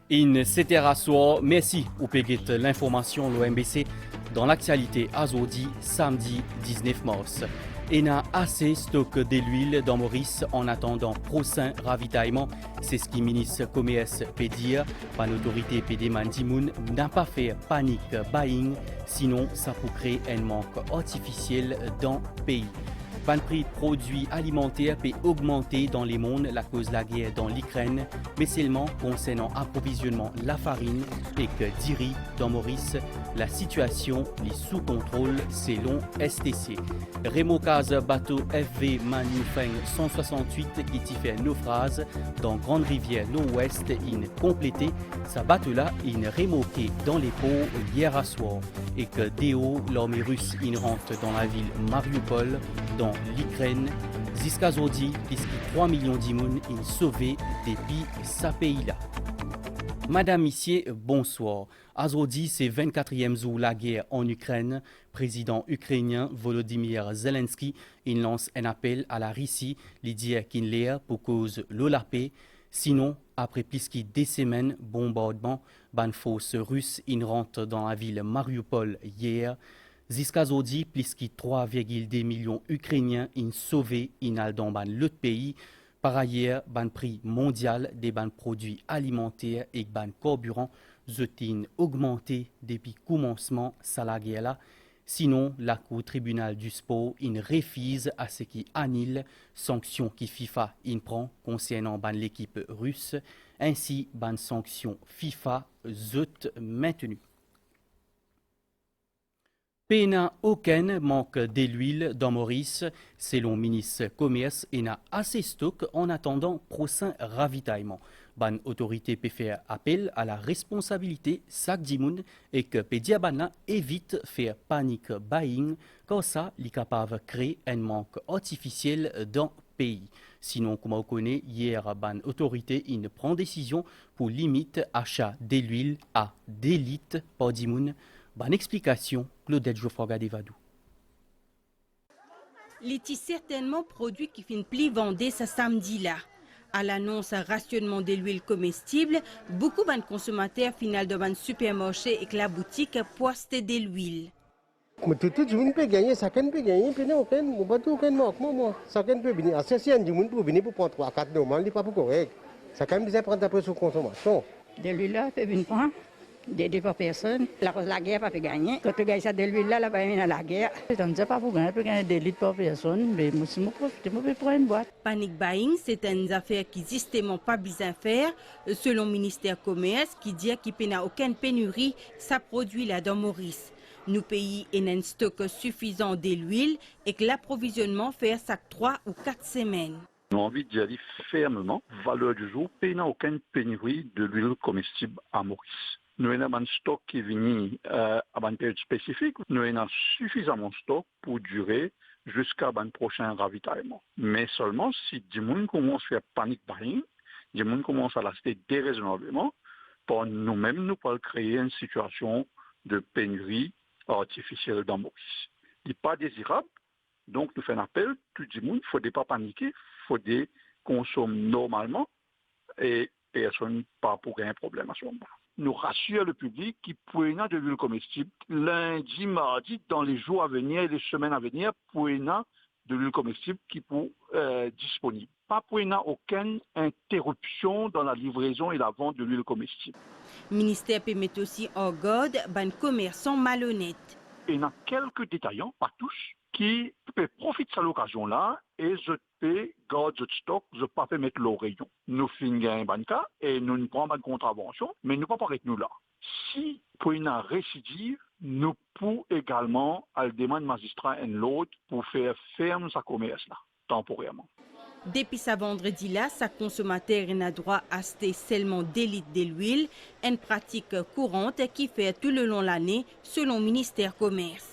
In Cetera soir, merci ou péguet l'information l'OMBC dans l'actualité azodi samedi 19 mars. Il a assez stock de l'huile dans Maurice en attendant prochain ravitaillement. C'est ce qui ministre commerce peut dire. Par l'autorité PD Mandimoun n'a pas fait panique buying, sinon ça peut créer un manque artificiel dans le pays. Le prix de produits alimentaires peut augmenter dans les mondes à cause de la guerre dans l'Ukraine, mais seulement concernant l'approvisionnement de la farine et que diri dans Maurice, la situation est sous contrôle selon STC. Remo Case bateau FV Manufeng 168 qui fait naufrage dans Grande Rivière Nord-Ouest, il complété sa bateau-là, il remoqué dans les pots hier à soir et que Déo, l'armée russe, il rentre dans la ville Mariupol, dans l'Ukraine. Jusqu'à aujourd'hui, plus de 3 millions d'immunes sont sauvés depuis ce pays-là. Madame, Messieurs, bonsoir. Aujourd'hui, c'est 24e jour la guerre en Ukraine. Président ukrainien Volodymyr Zelensky il lance un appel à la Russie, l'idée qu'il l'air pour cause de la paix. Sinon, après plus de 2 semaines bombardement, ban force russe in rentre dans la ville Mariupol hier. Jusqu'à aujourd'hui, plus de 3,2 millions d'Ukrainiens sont sauvés dans l'autre pays. Par ailleurs, le prix mondial des produits alimentaires et des carburants ont augmenté depuis le commencement de la guerre. Sinon, la Cour tribunal du sport refuse à ce qui annule sanctions que FIFA prend concernant l'équipe russe, ainsi les sanctions FIFA sont maintenues. Pena aucun manque d'huile dans Maurice, selon le ministre Commerce, et n'a assez stock en attendant prochain ravitaillement. Ban autorité peut faire appel à la responsabilité chaque dimoun et que Pediabana évite faire panique buying, car ça est capable de créer un manque artificiel dans le pays. Sinon, comme on connaît, hier, ban autorité il prend décision pour limiter achat d'huile à d'élite par dimoun. Bonne explication, Claudette Geoffroy-Gadevadou. L'éti certainement produit qui finit plus vendé ce samedi-là. À l'annonce rationnement de l'huile comestible, beaucoup de consommateurs final de supermarché et que la boutique poste de l'huile. Tout le monde peut gagner, chacun peut gagner, puis non, pas tout aucun manque, moi. Chacun peut venir. Si un monde peut venir pour prendre 3, 4 normal, il n'est pas pour correct. Chacun peut prendre un peu sur consommation. De l'huile là, peut venir prendre. D'aider par personne. La guerre pas fait gagner. Quand tu gagnes ça de l'huile là, va venir la guerre. Je ne sais pas pour gagner des litres par personne, mais moi, si je profite, je vais prendre une boîte. Panic buying, c'est une affaire qui justement pas besoin faire, selon le ministère Commerce, qui dit qu'il n'y a aucune pénurie, ça produit là dans Maurice. Nous pays ont un stock suffisant de l'huile et que l'approvisionnement fait chaque 3 ou 4 semaines. Nous avons envie d'y aller fermement. Valeur du jour, il n'y a aucune pénurie de l'huile comestible à Maurice. Nous avons un stock qui est venu à une période spécifique. Nous avons suffisamment de stock pour durer jusqu'à un prochain ravitaillement. Mais seulement si des gens commencent à faire panic buying, des gens commencent à l'acheter déraisonnablement, pour nous-mêmes, nous pouvons créer une situation de pénurie artificielle dans Maurice. Il n'est pas désirable, donc nous faisons un appel, tout le monde, il ne faut pas paniquer, il faut consommer normalement et personne pas pour gagner un problème à ce moment-là. Nous rassurons le public qu'il peut y avoir de l'huile comestible lundi, mardi, dans les jours à venir et les semaines à venir, pour y avoir de l'huile comestible qui peut disponible. Pas pour y avoir aucune interruption dans la livraison et la vente de l'huile comestible. Le ministère peut mettre aussi en garde les commerçants malhonnêtes. Il y a quelques détaillants, pas tous, qui peuvent profiter de cette occasion-là et je peux garder le stock, je ne peux pas mettre l'oreillon. Nous finissons un cas et nous ne prenons pas de contravention, mais nous ne pouvons pas arrêter nous là. Si pour une récidive, nous pouvons également aller demander magistrat et l'autre pour faire ferme sa commerce là, temporairement. Depuis ce vendredi-là, sa consommateur n'a droit à acheter seulement des litres de l'huile, une pratique courante qui fait tout le long de l'année selon le ministère Commerce.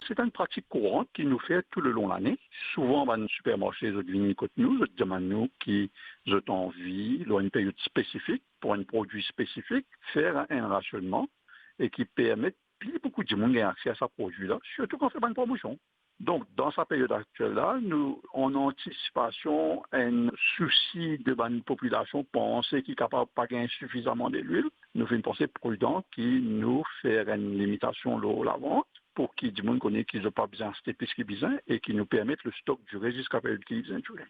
C'est une pratique courante qui nous fait tout le long de l'année. Souvent, dans les supermarchés, ils viennent côté nous, ils demandent nous qui ont envie, dans une période spécifique, pour un produit spécifique, faire un rationnement et qui permet beaucoup de gens d'avoir accès à ce produit-là, surtout quand on fait une promotion. Donc, dans sa période actuelle-là, nous, en anticipation, un souci de la population penser qu'il est capable de pas gagner suffisamment de l'huile, nous faisons une pensée prudente qui nous fait une limitation de la vente pour qu'ils disent qu'ils n'ont pas besoin de plus qu'ils besoin et qui nous permettent le stock durer jusqu'à la période qu'ils besoin.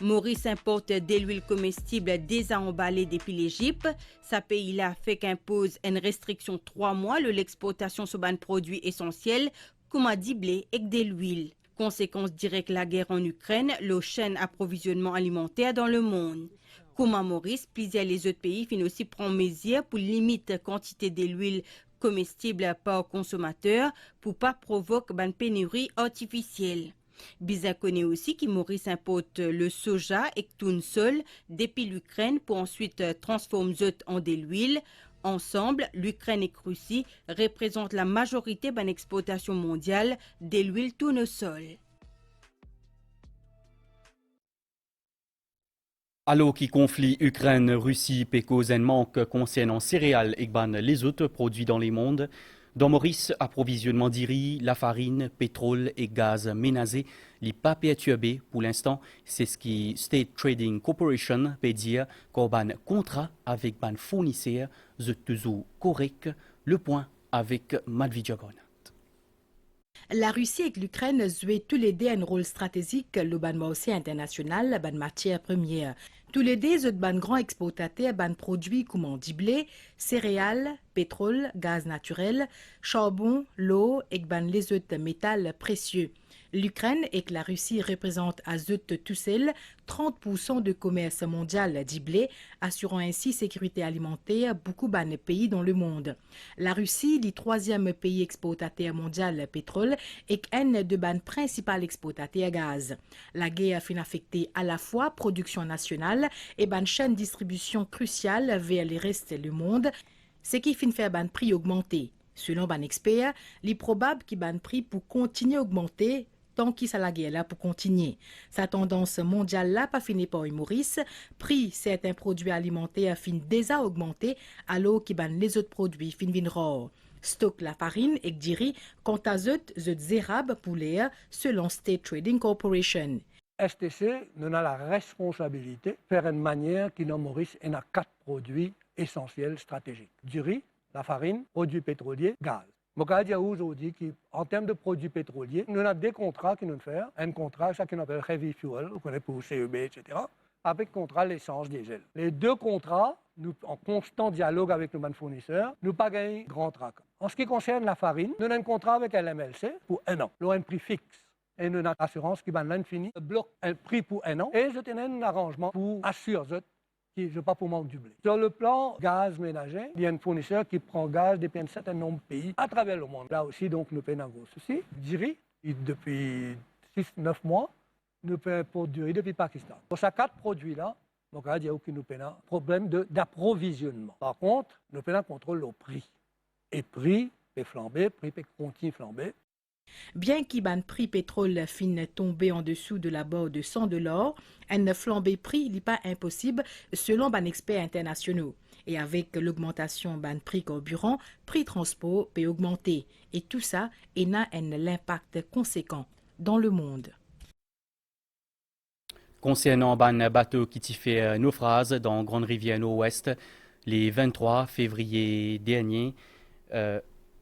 Maurice importe de l'huile comestible déjà emballée depuis l'Égypte. Ce pays-là fait qu'impose une restriction 3 mois de l'exportation sur un produit essentiel comme du blé et de l'huile. Conséquence directe de la guerre en Ukraine, le chaîne approvisionnement alimentaire dans le monde. Comme à Maurice, plusieurs les autres pays finissent aussi prendre mesures pour limiter la quantité de l'huile comestible par consommateur pour ne pas provoquer une pénurie artificielle. Bizarre connaît aussi que Maurice importe le soja et tout seul depuis l'Ukraine pour ensuite transformer en de l'huile. Ensemble, l'Ukraine et Russie représentent la majorité de l'exportation mondiale de l'huile tournesol. Alors que conflit Ukraine-Russie peut causer un manque concernant céréales et les autres produits dans le monde, dans Maurice, approvisionnement de riz, la farine, pétrole et gaz ménagé, les pas perturbés pour l'instant. C'est ce qui State Trading Corporation peut dire qu'on a un contrat avec un fournisseur, c'est toujours correct. Le point avec Madvidja Gonat. La Russie et l'Ukraine jouent tous les deux un rôle stratégique le marché international, ban matière première. Tous les deux sont ban grands exportateurs ban produits comme du blé, céréales, pétrole, gaz naturel, charbon, l'eau et ban les autres métals précieux. L'Ukraine et la Russie représentent à eux tout seuls 30% du commerce mondial du blé, assurant ainsi sécurité alimentaire beaucoup de pays dans le monde. La Russie, le troisième pays exportateur mondial pétrole, et un de ban principal exportateur gaz. La guerre a affecté à la fois production nationale et ban chaîne distribution cruciale vers le reste du monde, ce qui finit faire ban prix augmenter. Selon ban expert, il est probable que ban prix pour continuer à augmenter tant qu'il la guerre là pour continuer. Sa tendance mondiale là pas fini par Maurice, prix certains produits alimentaires fin déjà augmenté alors que les autres produits fin vin rares. Stock la farine et du riz quant à eux zérable pour l'air selon State Trading Corporation. STC nous a la responsabilité de faire une manière qui dans Maurice a 4 produits essentiels stratégiques. Du riz, la farine, produits pétroliers, gaz. Je veux dire aujourd'hui qu'en termes de produits pétroliers, nous avons des contrats qui nous font. Un contrat, ça qu'on appelle Heavy Fuel, on connaît pour CEB, etc., avec contrat l'essence diesel. Les 2 contrats, nous, en constant dialogue avec nos fournisseurs, nous pas gagné grand trac. En ce qui concerne la farine, nous avons un contrat avec LMLC pour 1 an. Nous avons un prix fixe. Et nous avons une assurance qui va l'infini, bloque un prix pour 1 an. Et je tenais un arrangement pour assurer qui je pas pour manque du blé. Sur le plan gaz ménager, il y a un fournisseur qui prend gaz depuis un certain nombre de pays à travers le monde. Là aussi, donc, nous payons un gros souci. Du riz, depuis 6-9 mois, nous payons pour du riz depuis le Pakistan. Pour ces 4 produits-là, donc, il n'y a aucun problème d'approvisionnement. Par contre, nous payons un contrôle au prix. Et prix peut flamber, prix peut continuer à flamber. Bien qu'Iban prix pétrole fin tomber en dessous de la barre de $100, un flambée prix n'est pas impossible selon ban experts internationaux. Et avec l'augmentation ban prix carburant, prix transport peut augmenter. Et tout ça a un impact conséquent dans le monde. Concernant ban bateau qui fait naufrage dans Grande Rivière Nord-Ouest, les 23 février dernier,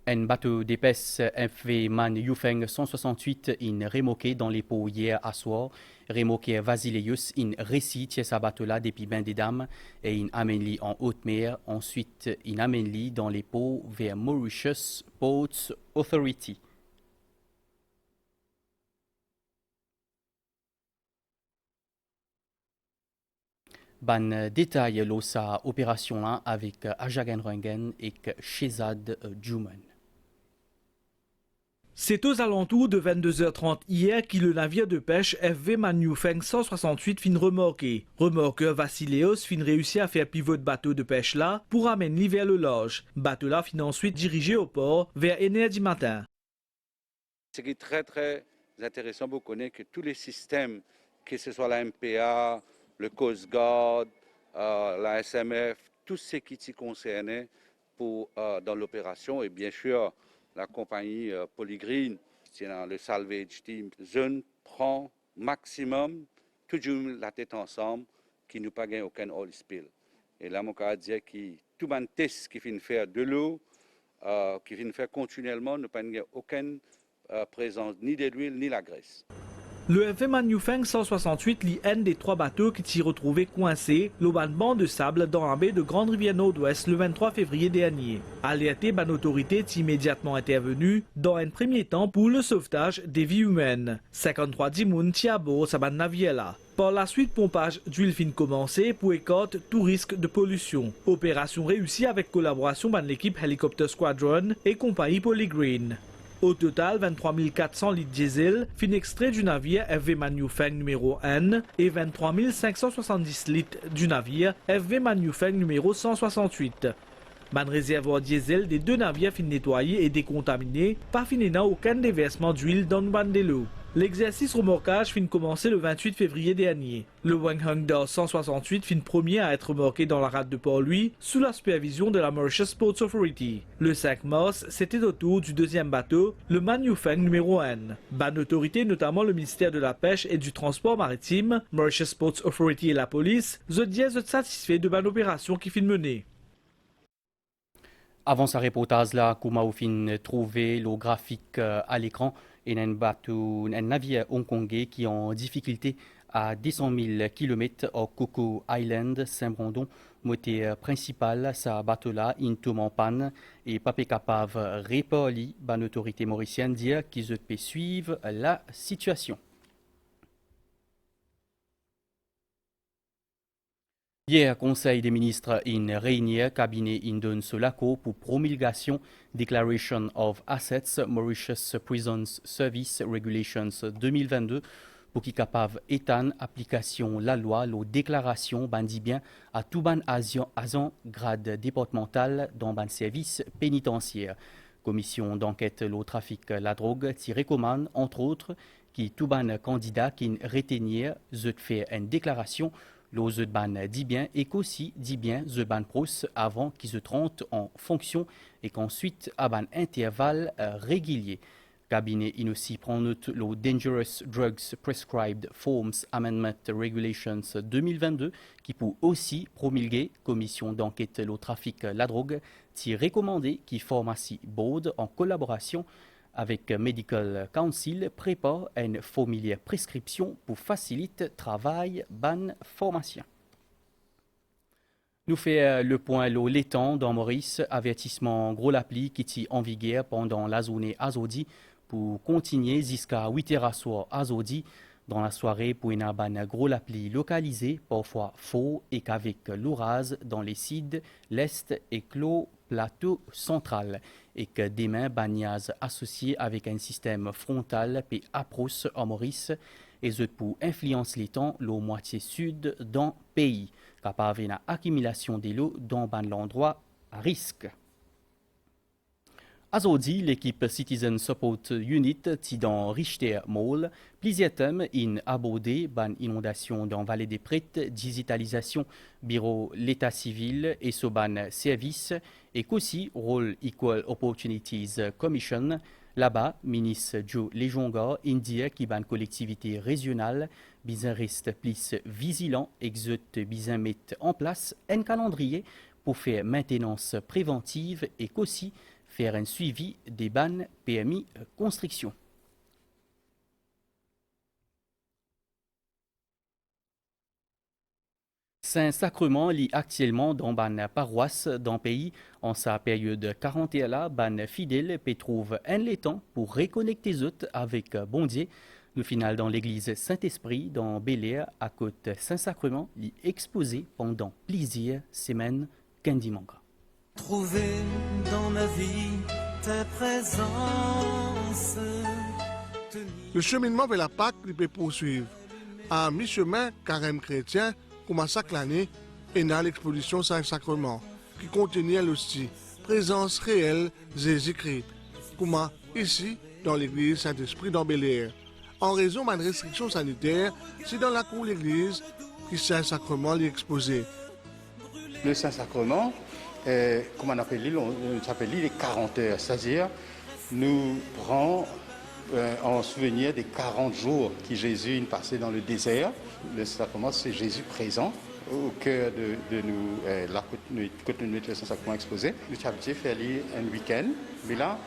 un bateau d'épaisse MV Man Yufeng 168 in remorqué dans les pots hier à soir. Remorqué Vasileius in récit sa bateau-là depuis bain des dames et in amène en haute mer. Ensuite, in amène dans les pots vers Mauritius Ports Authority. Ban détail sa opération là avec Ajagan Rungen et Shezad Juman. C'est aux alentours de 22h30 hier que le navire de pêche FV Man Yufeng 168 fin remorqué. Remorqueur Vasileios fin réussi à faire pivot de bateau de pêche là pour amener vers le large. Bateau là fin ensuite dirigé au port vers 1h du matin. Ce qui est très très intéressant pour connaître que tous les systèmes, que ce soit la MPA, le Coast Guard, la SMF, tout ce qui s'y concernait dans l'opération et bien sûr la compagnie Polygreen le salvage team, je prends maximum toujours la tête ensemble qui nous pas gagne aucun oil spill. Et là, mon cas dire que tout le test qui vient faire de l'eau, qui vient faire continuellement, ne pas gagne aucune présence ni de l'huile ni la graisse. Le FV Manufeng 168 lit un des 3 bateaux qui s'y retrouvaient coincés l'au banc de sable dans la baie de Grande Rivière Nord-Ouest le 23 février dernier. Alerté, ban autorité est immédiatement intervenue dans un premier temps pour le sauvetage des vies humaines. 53 dimoun tiabo sa ban navire là. Par la suite, pompage d'huile fine commencé pour écarter tout risque de pollution. Opération réussie avec collaboration de l'équipe Helicopter Squadron et compagnie Polygreen. Au total, 23 400 litres diesel fin extrait du navire FV Manufeng numéro 1 et 23 570 litres du navire FV Manufeng numéro 168. Man réservoir diesel des 2 navires fin nettoyés et décontaminés, pas finissant aucun déversement d'huile dans le ban de l'eau. L'exercice remorquage fin commencé le 28 février dernier. Le Wenhongda 168 fin premier à être remorqué dans la rade de Port-Louis sous la supervision de la Mauritius Ports Authority. Le 5 mars, c'était au tour du deuxième bateau, le Manufeng numéro 1. Ban autorité, notamment le ministère de la Pêche et du Transport maritime, Mauritius Ports Authority et la police, se disent satisfaits de ban opération qui fin menée. Avant sa reportage là, Kuma fin trouvé le graphique à l'écran et un navire hongkongais qui est en difficulté à 200 000 km au Coco Island, Saint-Brandon, moitié principale, sa bateau là, in en panne et pas capable de réparer, ban autorité mauricienne dire qu'ils peuvent suivre la situation. Hier, Conseil des ministres in réunion cabinet Indon Solaco pour promulgation Declaration of Assets Mauritius Prisons Service Regulations 2022 pour qui capable étendre application la loi, la déclaration bandit bien à tout ban agent grade départemental dans ban service pénitentiaire. Commission d'enquête le trafic la drogue qui recommande entre autres qui tout ban candidat qui retenir de faire une déclaration le Zedban dit bien et qu'aussi dit bien Zedban pros avant qu'il se trente en fonction et qu'ensuite à ban intervalle régulier. Cabinet in aussi prend note le Dangerous Drugs Prescribed Forms Amendment Regulations 2022 qui peut aussi promulguer commission d'enquête le trafic la drogue qui recommandé qui pharmacie Board en collaboration avec Medical Council prépare une formulaire prescription pour faciliter travail ban formation. Nous fait le point l'étang dans Maurice, avertissement gros l'appli qui est en vigueur pendant la journée azodi pour continuer jusqu'à 8h à soir azodi dans la soirée pour une ban gros l'appli localisé parfois faux et qu'avec l'orage dans les sides l'est et clos plateau central et que demain bagnaz associé avec un système frontal puis approche en Maurice et je pour influence les temps la moitié sud dans le pays capable une accumulation de l'eau dans ban l'endroit à risque. Aujourd'hui, l'équipe Citizen Support Unit qui dans Richter Mall, plusieurs thèmes in abordé ban inondation dans Vallée des Prêtres, digitalisation, bureau l'état civil et so ban service et qu'aussi rôle Equal Opportunities Commission. Là-bas, ministre Joe Lejonga India qui ban collectivité régionale, bizarre reste plus vigilant, exote bizarre mettre en place un calendrier pour faire maintenance préventive et qu'aussi faire un suivi des ban PMI construction. Saint-Sacrement lit actuellement dans ban paroisse dans le pays en sa période 41 là, ban fidèle peut trouve un temps pour reconnecter les autres avec bon Dieu. Le final dans l'église Saint-Esprit dans Bel-Air à côte Saint-Sacrement lit exposé pendant plusieurs semaines Kendimanga. Trouver dans ma vie ta présence. Le cheminement vers la Pâque peut poursuivre. À mi-chemin, carême chrétien commence chaque année et dans l'exposition Saint-Sacrement, qui contenait aussi présence réelle Jésus-Christ, comme ici dans l'église Saint-Esprit dans Bel-Air. En raison de restrictions sanitaires, c'est dans la cour de l'église que Saint-Sacrement est exposé. Le Saint-Sacrement, comme on appelle l'île, on s'appelle l'île des 40 heures, c'est-à-dire nous prenons en souvenir des 40 jours que Jésus a passé dans le désert. Le sacrement, c'est Jésus présent au cœur de nous, la continuité de ce sacrement exposé. Nous avons fait un week-end, mais là,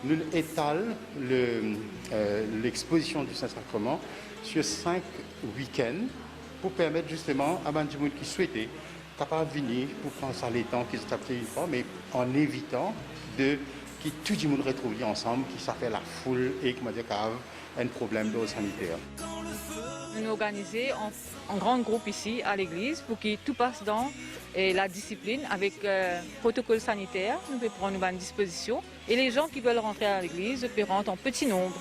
nous étalons l'exposition du Saint-Sacrement sur 5 week-ends pour permettre justement à des gens qui souhaitaient capable de venir pour prendre ça les temps qu'ils ont une fois, mais en évitant de que tout le monde retrouve ensemble, qui ça fait la foule et comment dire un problème d'ordre sanitaire. Nous organisons en grand groupe ici à l'église pour que tout passe dans la discipline avec protocole sanitaire. Nous pouvons prendre une disposition et les gens qui veulent rentrer à l'église peuvent rentrer en petit nombre.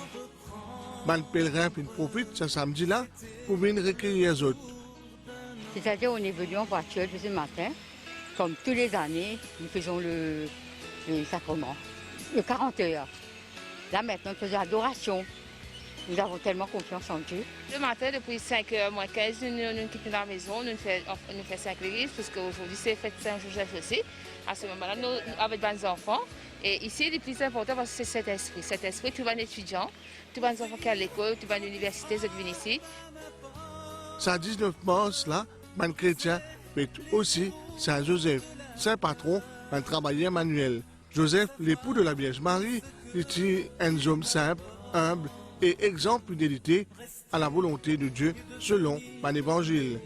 Les pèlerins profitent ce samedi-là pour venir recueillir les autres. C'est-à-dire on est venu en voiture depuis ce matin. Comme tous les années, nous faisons le sacrement. Le 40 heures. Là maintenant, nous faisons l'adoration. Nous avons tellement confiance en Dieu. Le matin, depuis 5h moins 15, nous quittons la maison, nous faisons 5 l'église, parce qu'aujourd'hui c'est fête Saint-Joseph aussi. À ce moment-là, nous avec des enfants. Et ici, le plus important, parce que c'est cet esprit. Cet esprit, tous les étudiants, tous les enfants qui sont à l'école, tous les universités, ils viennent ici. Ça 19 mars, là, les chrétiens fêtent aussi Saint-Joseph, saint patron, un travailleur manuel. Joseph, l'époux de la Vierge Marie, était un homme simple, humble et exemple fidélité à la volonté de Dieu selon l'évangile.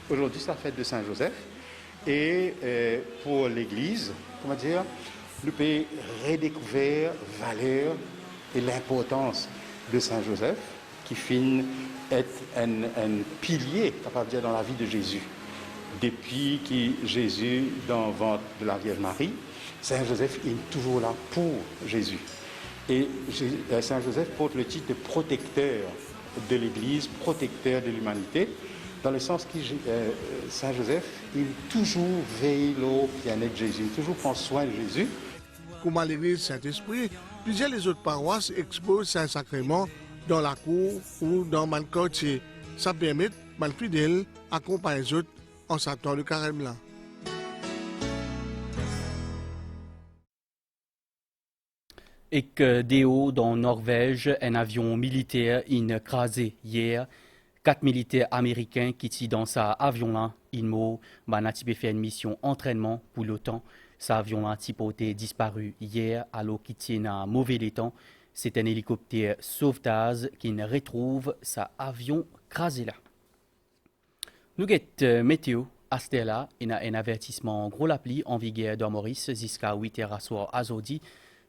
Aujourd'hui, c'est la fête de Saint-Joseph et pour l'Église, comment dire, nous pouvons redécouvrir la valeur et l'importance de Saint-Joseph qui finit être un pilier, capable de dire, dans la vie de Jésus. Depuis que Jésus dans le ventre de la Vierge Marie, Saint-Joseph est toujours là pour Jésus. Et Saint-Joseph porte le titre de protecteur de l'Église, protecteur de l'humanité, dans le sens que Saint-Joseph, il toujours veille au bien-être de Jésus, il toujours prend soin de Jésus. Comme à l'Église Saint-Esprit, plusieurs des autres paroisses exposent Saint-Sacrement dans la cour ou dans le quartier. Ça permet aux fidèles d'accompagner les autres en s'attendant le carême là. Et que Déo, dans Norvège, un avion militaire a crasé hier. 4 militaires américains qui étaient dans sa avion-là, ils fait une mission entraînement pour l'OTAN. Sa avion-là a été disparu hier alors qu'il tient un mauvais état. C'est un hélicoptère sauvetage qui retrouve sa avion crasé là. Nous avons météo. À Stella, il y a un avertissement gros l'appli en vigueur dans Maurice jusqu'à 8h à soir à Zodi.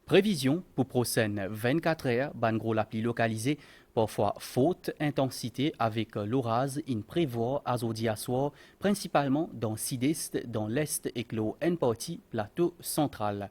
Prévision pour prochaine 24 heures, ban gros l'appli localisé, parfois faute intensité avec l'orage in prévoit à Zodi à soir, principalement dans sud-est, dans l'est et une partie plateau central.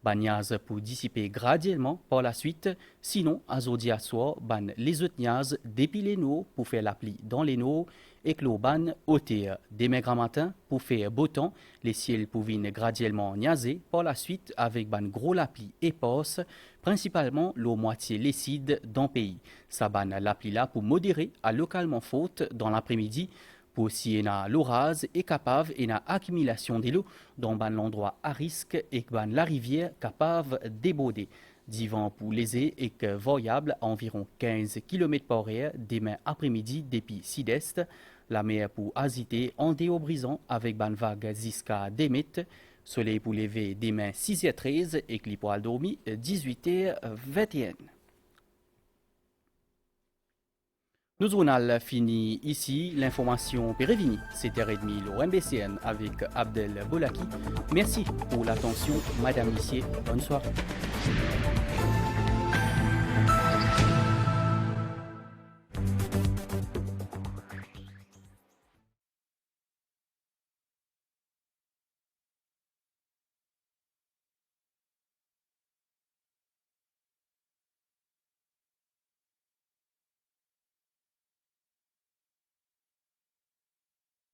Banyaz pour dissiper graduellement par la suite, sinon à Zodi à soir, ban les autres niaz dépiler nous pour faire l'appli dans les noix et que l'eau ban ôter. Demain grand matin, pour faire beau temps, les ciels pouvaient graduellement niaser par la suite avec ban gros l'appli épaisse, principalement l'eau moitié lécide dans le pays. Ça ban l'appli là pour modérer à localement faute dans l'après-midi. Pour si l'orage est capable et une accumulation de l'eau dans l'endroit à risque et que la rivière capable déborder. Divan pour léger et que variable à environ 15 km/h demain après-midi depuis sud-est. La mer pour agiter en déobrisant avec ban vague jusqu'à 2 mètres. Soleil pour lever demain 6h13 et clip pour dormir 18h21. Nous avons fini ici. L'information Pérevini, c'était Redmi au MBCN avec Abdel Bolaki. Merci pour l'attention, Madame Missier. Bonne soirée.